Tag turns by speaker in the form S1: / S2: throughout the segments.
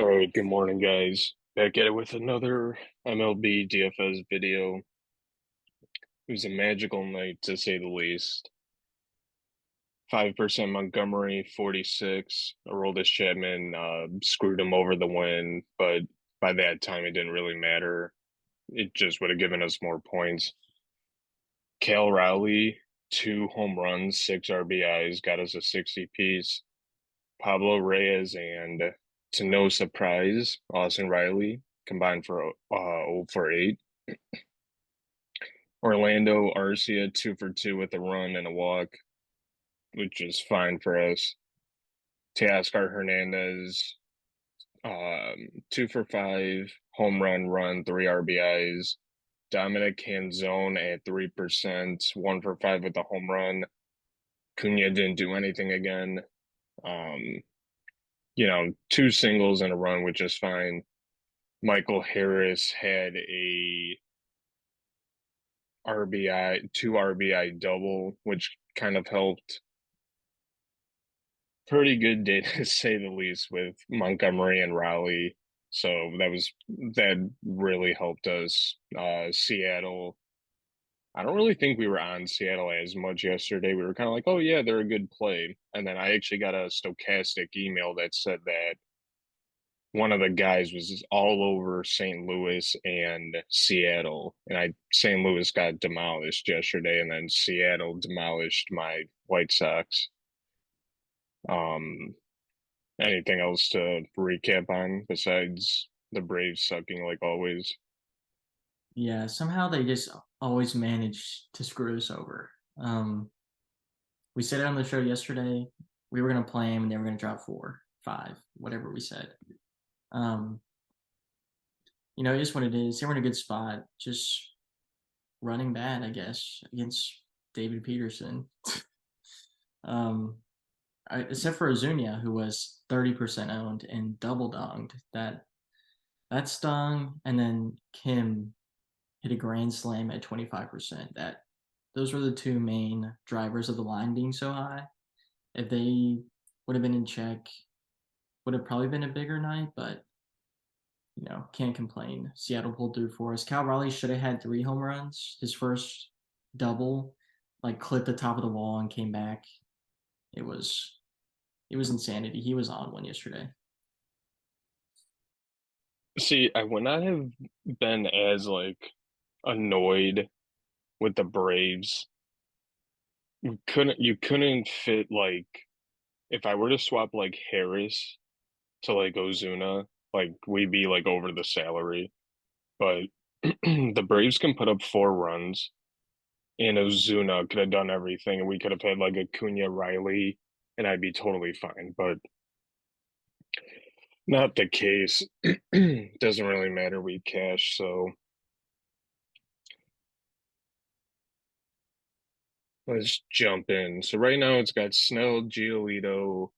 S1: All right, good morning, guys. Back at it with another MLB DFS video. It was a magical night to say the least. 5% Montgomery, 46. Aroldis Chapman screwed him over the win, but by that time it didn't really matter. It just would have given us more points. Cal Raleigh, 2 home runs, 6 RBIs, got us a 60 piece. Pablo Reyes and, to no surprise, Austin Riley combined for 0 for 8. Orlando Arcia 2 for 2 with a run and a walk, which is fine for us. Teoscar Hernandez 2 for 5, home run, 3 RBIs. Dominic Canzone at 3%, 1 for 5 with a home run. Cunha didn't do anything again. Um, 2 singles and a run, which is fine. Michael Harris had a two RBI double, which kind of helped. Pretty good day to say the least with Montgomery and Raleigh. So that really helped us. Seattle. I don't really think we were on Seattle as much yesterday. We were kind of like, oh yeah, they're a good play. And then I actually got a stochastic email that said that one of the guys was all over St. Louis and Seattle. And St. Louis got demolished yesterday, and then Seattle demolished my White Sox. Um, Anything else to recap on besides the Braves sucking like always?
S2: Yeah, somehow they just always manage to screw us over. We said it on the show yesterday. We were going to play them and they were going to drop 4, 5, whatever we said. Um, it is what it is. They were in a good spot, just running bad, I guess, against David Peterson. um, Except for Azunia, who was 30% owned and double donged. That stung, and then Kim hit a grand slam at 25%. Those were the two main drivers of the line being so high. If they would have been in check, would have probably been a bigger night, but can't complain. Seattle pulled through for us. Cal Raleigh should have had 3 home runs. His first double, like clipped the top of the wall and came back. It was it was insanity. He was on one yesterday.
S1: See, I would not have been as like annoyed with the Braves. You couldn't fit like if I were to swap like Harris to like Ozuna, like we'd be like over the salary. But the Braves can put up 4 runs, and Ozuna could have done everything, and we could have had like a Cunha Riley, and I'd be totally fine. But not the case. Doesn't really matter. We cash, so let's jump in. So right now it's got Snell, Giolito,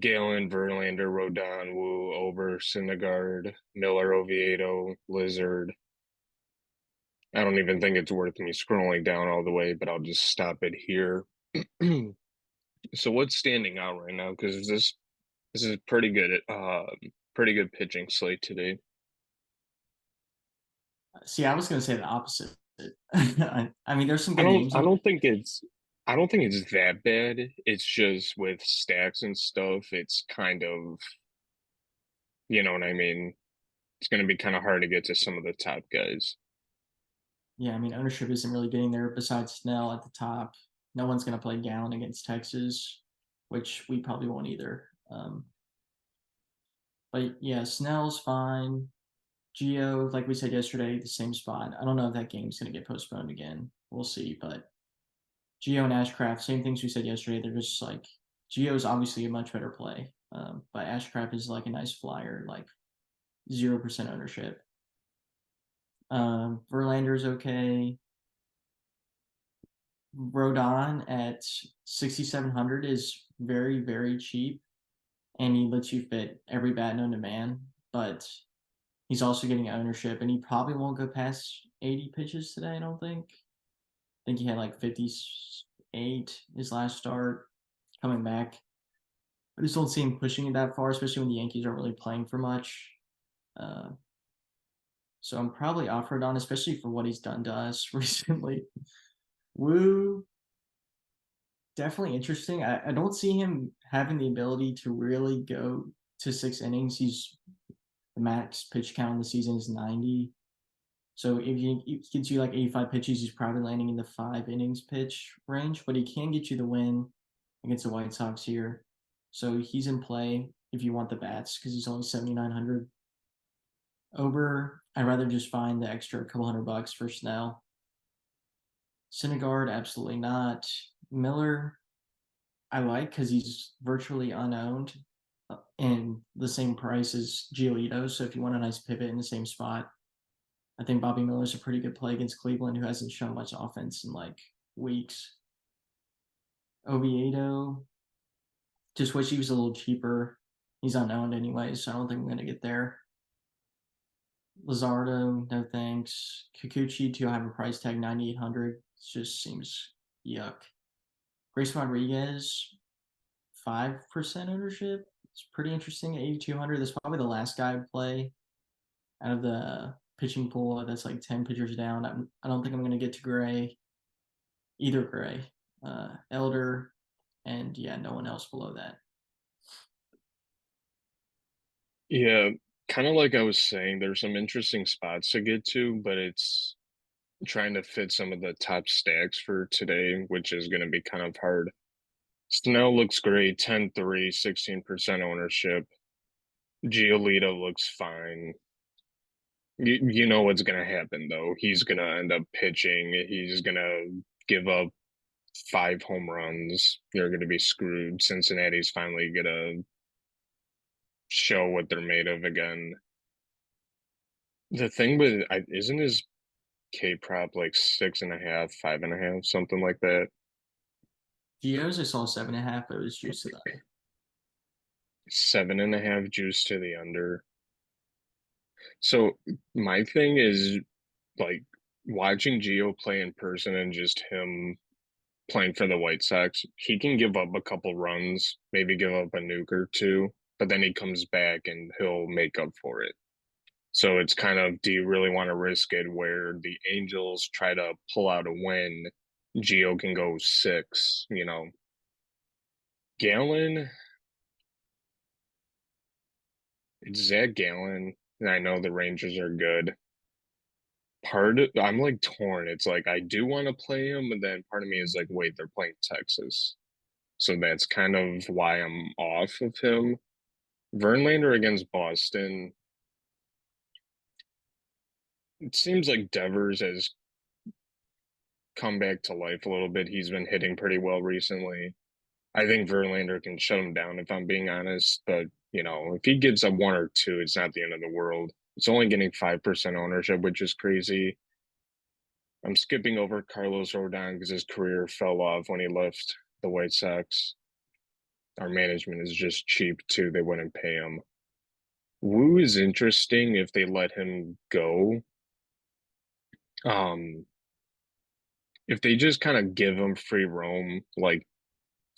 S1: Galen, Verlander, Rodon, Wu, Ober, Syndergaard, Miller, Oviedo, Lizard. I don't even think it's worth me scrolling down all the way, but I'll just stop it here. So what's standing out right now? Because this is pretty good pitching slate today.
S2: See, I was going to say the opposite. I mean, there's some good names
S1: I
S2: on
S1: don't
S2: there.
S1: think I don't think it's that bad. It's just with stacks and stuff, it's kind of, you know what I mean? It's going to be kind of hard to get to some of the top guys.
S2: Yeah, I mean, ownership isn't really getting there besides Snell at the top. No one's going to play Gallon against Texas, which we probably won't either. But yeah, Snell's fine. Geo, like we said yesterday, the same spot. I don't know if that game's going to get postponed again. We'll see. But Geo and Ashcraft, same things we said yesterday. They're just like Geo's obviously a much better play, but Ashcraft is like a nice flyer, like 0% ownership. Verlander's okay. Rodon at 6,700 is very, very cheap, and he lets you fit every bat known to man. But he's also getting ownership, and he probably won't go past 80 pitches today. I don't think. I think he had like 58 his last start, coming back. I just don't see him pushing it that far, especially when the Yankees aren't really playing for much. Uh, so I'm probably offered on, especially for what he's done to us recently. Woo, definitely interesting. I don't see him having the ability to really go to 6 innings. The max pitch count in the season is 90. So if he gets you like 85 pitches, he's probably landing in the 5 innings pitch range, but he can get you the win against the White Sox here. So he's in play if you want the bats because he's only 7,900. Ober, I'd rather just find the extra couple $100 for Snell. Syndergaard, absolutely not. Miller, I like because he's virtually unowned and the same price as Giolito. So if you want a nice pivot in the same spot, I think Bobby Miller's a pretty good play against Cleveland, who hasn't shown much offense in like weeks. Oviedo, just wish he was a little cheaper. He's unowned anyway, so I don't think I'm going to get there. Lazardo, no thanks. Kikuchi, to have a price tag 9,800. It just seems yuck. Grace Rodriguez, 5% ownership. It's pretty interesting at 8,200. That's probably the last guy I would play out of the pitching pool that's like 10 pitchers down. I don't think I'm going to get to Gray, either Gray, Elder, and yeah, no one else below that.
S1: Yeah, kind of like I was saying, there's some interesting spots to get to, but it's trying to fit some of the top stacks for today, which is going to be kind of hard. Snell looks great, 10-3, 16% ownership. Giolito looks fine. You know what's going to happen, though. He's going to end up pitching. He's going to give up 5 home runs. You're going to be screwed. Cincinnati's finally going to show what they're made of again. The thing with isn't his K prop like 6.5, 5.5, something like that.
S2: Geo's I saw 7.5, but it was juiced to the
S1: 7.5 juice to the under. So my thing is like watching Gio play in person and just him playing for the White Sox. He can give up a couple runs, maybe give up a nuke or two, but then he comes back and he'll make up for it. So it's kind of, do you really want to risk it where the Angels try to pull out a win? Gio can go six, Galen, it's Zach Gallen, and I know the Rangers are good. I'm like torn. It's like I do want to play him, but then part of me is like, wait, they're playing Texas. So that's kind of why I'm off of him. Verlander against Boston. It seems like Devers has come back to life a little bit. He's been hitting pretty well recently. I think Verlander can shut him down if I'm being honest. But, if he gives up one or two, it's not the end of the world. It's only getting 5% ownership, which is crazy. I'm skipping over Carlos Rodon because his career fell off when he left the White Sox. Our management is just cheap too. They wouldn't pay him. Wu is interesting if they let him go. Um, if they just kind of give him free roam, like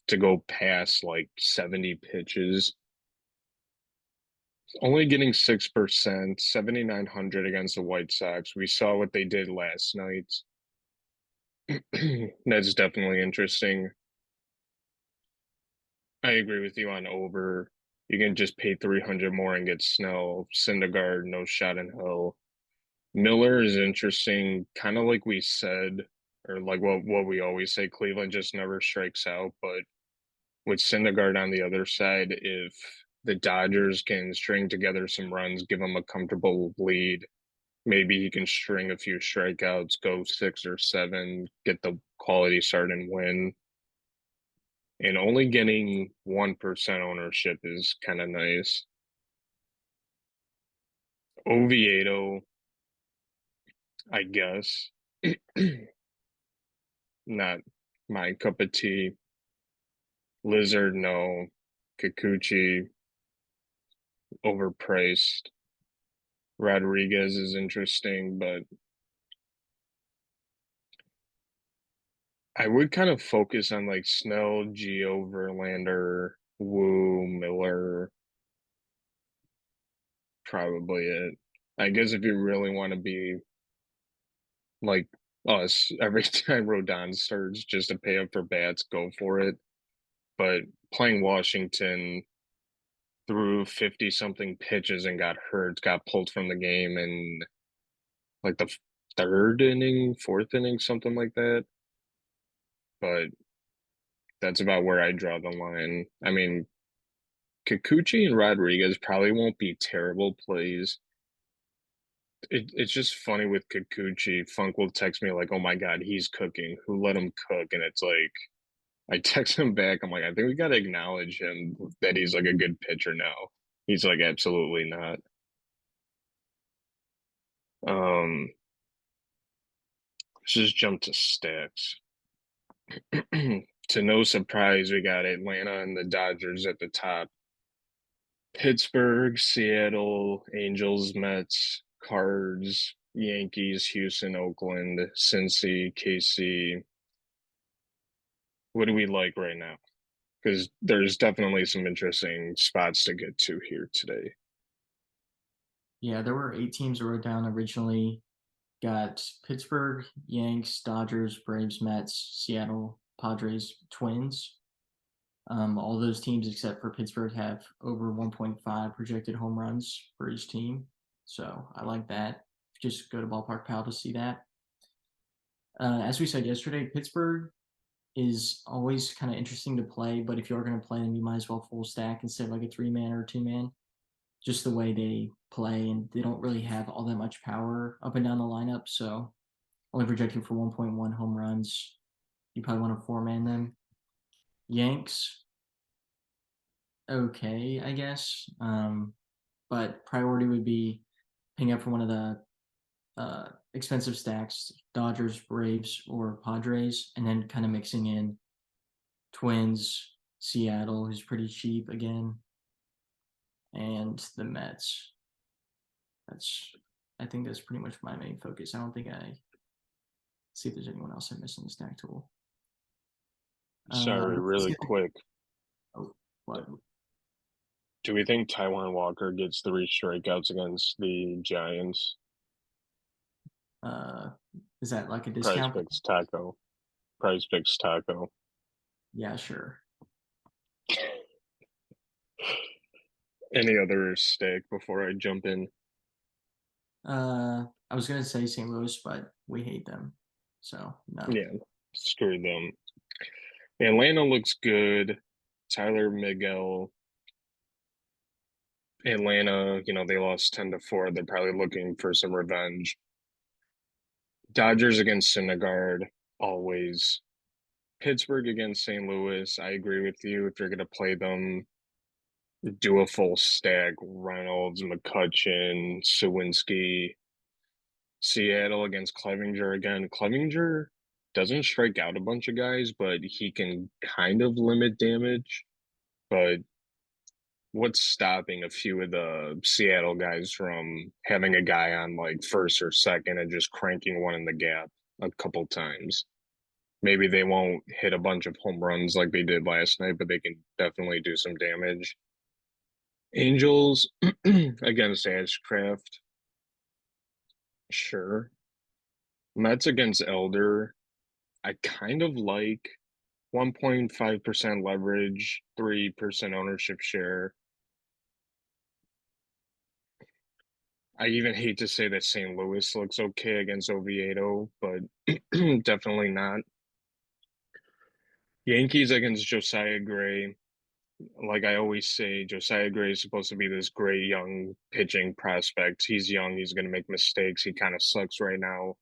S1: to go past like 70 pitches, only getting 6%, 7,900 against the White Sox. We saw what they did last night. That's definitely interesting. I agree with you on over. You can just pay 300 more and get Snell, Syndergaard, no shot in hell. Miller is interesting, kind of like we said, or like what we always say, Cleveland just never strikes out. But with Syndergaard on the other side, if the Dodgers can string together some runs, give him a comfortable lead, maybe he can string a few strikeouts, go 6 or 7, get the quality start and win. And only getting 1% ownership is kind of nice. Oviedo, I guess, not my cup of tea. Lizard, no. Kikuchi, overpriced. Rodriguez is interesting, but I would kind of focus on like Snell, Gio, Verlander. Woo, Miller, probably it. I guess if you really want to be like us, every time Rodon starts just to pay up for bats, go for it. But playing Washington threw 50 something pitches and got hurt, got pulled from the game in like the third inning, fourth inning, something like that. But that's about where I draw the line. I mean, Kikuchi and Rodriguez probably won't be terrible plays. It's just funny with Kikuchi. Funk will text me like, "Oh my God, he's cooking. Who let him cook?" And it's like, I text him back. I'm like, I think we got to acknowledge him that he's like a good pitcher now. He's like, absolutely not. Um, let's just jump to stats. To no surprise, we got Atlanta and the Dodgers at the top. Pittsburgh, Seattle, Angels, Mets, Cards, Yankees, Houston, Oakland, Cincy, KC. What do we like right now? Because there's definitely some interesting spots to get to here today.
S2: Yeah, there were 8 teams I wrote down originally. Got Pittsburgh, Yanks, Dodgers, Braves, Mets, Seattle, Padres, Twins. All those teams except for Pittsburgh have over 1.5 projected home runs for each team. So I like that. Just go to Ballpark Pal to see that. As we said yesterday, Pittsburgh is always kind of interesting to play, but if you are going to play them, you might as well full stack instead of like a 3 man or a 2 man. Just the way they play, and they don't really have all that much power up and down the lineup. So only projecting for 1.1 home runs. You probably want to 4 man them. Yanks, okay, I guess. But priority would be picking up for one of the expensive stacks, Dodgers, Braves, or Padres, and then kind of mixing in Twins, Seattle, who's pretty cheap again, and the Mets. That's I think that's pretty much my main focus. I don't think I see if there's anyone else I missed in the stack tool.
S1: Sorry,
S2: Let's
S1: really
S2: get
S1: quick.
S2: oh, what
S1: Do we think Taiwan Walker gets 3 strikeouts against the Giants?
S2: uh, is that like a
S1: Price
S2: discount?
S1: picks taco. Price picks taco.
S2: Yeah, sure.
S1: Any other stake before I jump in?
S2: I was gonna say St. Louis, but we hate them, so no.
S1: Yeah, screw them. Atlanta looks good. Tyler Miguel. Atlanta, they lost 10-4. They're probably looking for some revenge. Dodgers against Syndergaard, always. Pittsburgh against St. Louis. I agree with you. If you're going to play them, do a full stack. Reynolds, McCutcheon, Sawinski. Seattle against Clevinger again. Clevinger doesn't strike out a bunch of guys, but he can kind of limit damage. But what's stopping a few of the Seattle guys from having a guy on like first or second and just cranking one in the gap a couple times? Maybe they won't hit a bunch of home runs like they did last night, but they can definitely do some damage. Angels against Ashcraft, sure. Mets against Elder, I kind of like 1.5% leverage, 3% ownership share. I even hate to say that St. Louis looks okay against Oviedo, but definitely not. Yankees against Josiah Gray. Like I always say, Josiah Gray is supposed to be this great young pitching prospect. He's young, he's going to make mistakes. He kind of sucks right now.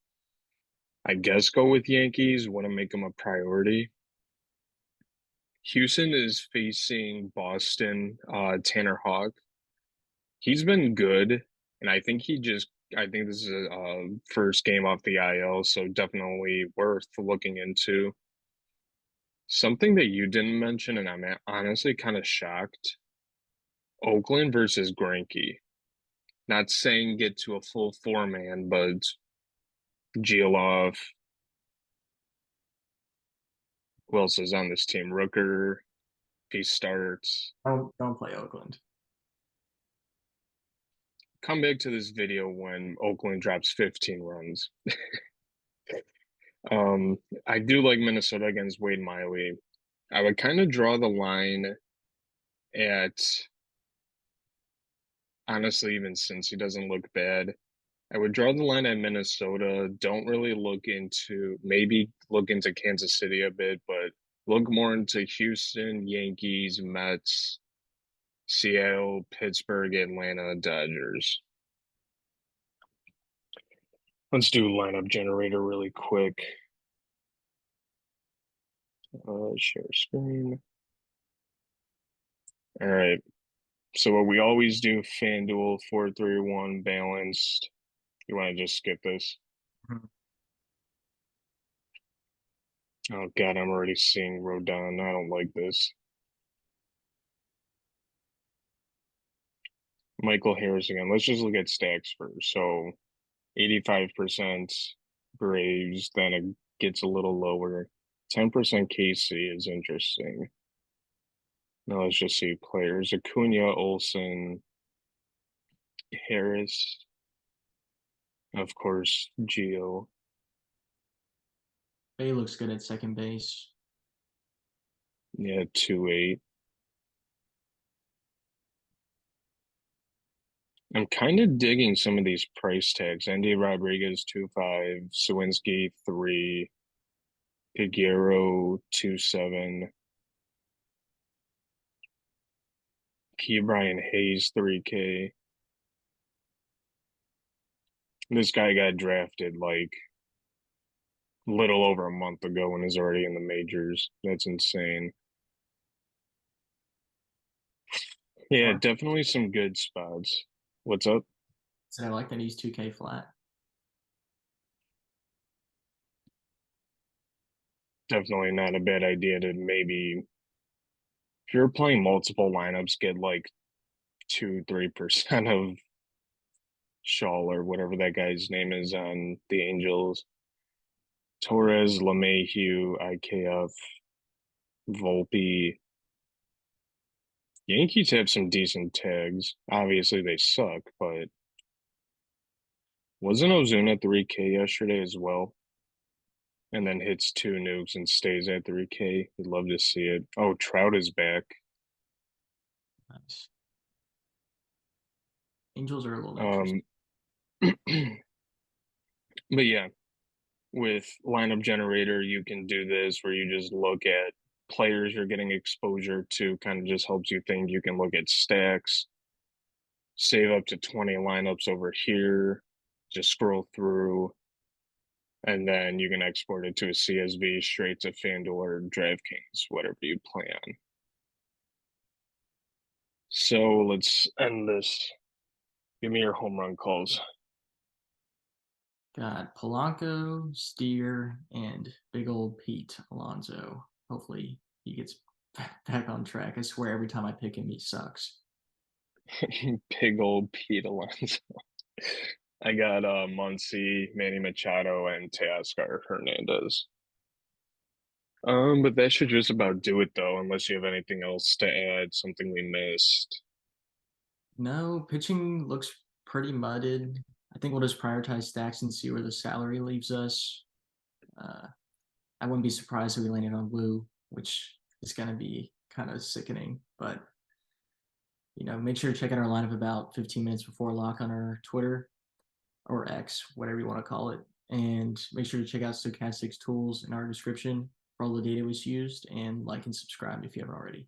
S1: I guess go with Yankees, want to make him a priority. Houston is facing Boston, Tanner Hawk. He's been good, and I think this is a first game off the IL, so definitely worth looking into. Something that you didn't mention, and I'm honestly kind of shocked. Oakland versus Greinke. Not saying get to a full 4 man, but Geoloff, who else is on this team? Rooker, he starts.
S2: Don't play Oakland.
S1: Come back to this video when Oakland drops 15 runs. Um, I do like Minnesota against Wade Miley. I would kind of draw the line at honestly, even since he doesn't look bad. I would draw the line at Minnesota. Don't really look into maybe look into Kansas City a bit, but look more into Houston, Yankees, Mets, Seattle, Pittsburgh, Atlanta, Dodgers. Let's do lineup generator really quick. Share screen. All right. So what we always do, FanDuel 4-3-1 balanced. You want to just skip this?
S2: Mhm.
S1: Oh God, I'm already seeing Rodon. I don't like this. Michael Harris again. Let's just look at stacks first. So 85% Braves, then it gets a little lower. 10% KC is interesting. Now let's just see players. Acuna, Olson, Harris, of course, Gio.
S2: Bay looks good at second base.
S1: Yeah, 2-8. I'm kind of digging some of these price tags. Andy Rodriguez 2.5, Sawinski 3, Figueroa 2.7, Key Brian Hayes 3K. This guy got drafted like little over a month ago and is already in the majors. That's insane. Yeah,
S2: Flat.
S1: definitely some good spots. What's up?
S2: So I like that he's 2K flat.
S1: Definitely not a bad idea to maybe, if you're playing multiple lineups, get like 2-3% of Shaw or whatever that guy's name is on the Angels. Torres, LeMahieu, IKF, Volpe. Yankees have some decent tags. Obviously, they suck, but wasn't Ozuna 3K yesterday as well? And then hits two nukes and stays at 3K. We'd love to see it. Oh, Trout is back.
S2: Nice. Angels are a little interesting.
S1: Um, but yeah, with lineup generator, you can do this where you just look at players you're getting exposure to, kind of just helps you think. You can look at stacks, save up to 20 lineups over here, just scroll through, and then you can export it to a CSV straight to FanDuel or DraftKings, whatever you plan. So let's end this. Give me your home run calls.
S2: Got Polanco, Steer, and big old Pete Alonso. Hopefully he gets back on track. I swear every time I pick him, he sucks.
S1: Big old Pete Alonso. I got Muncy, Manny Machado, and Teoscar Hernandez. But that should just about do it though, unless you have anything else to add, something we missed.
S2: No, pitching looks pretty mudded. I think we'll just prioritize stacks and see where the salary leaves us. Uh, I wouldn't be surprised if we landed on Woo, which is going to be kind of sickening. But make sure to check out our lineup about 15 minutes before lock on our Twitter or X, whatever you want to call it. And make sure to check out Stochastic's tools in our description for all the data was used, and like and subscribe if you haven't already.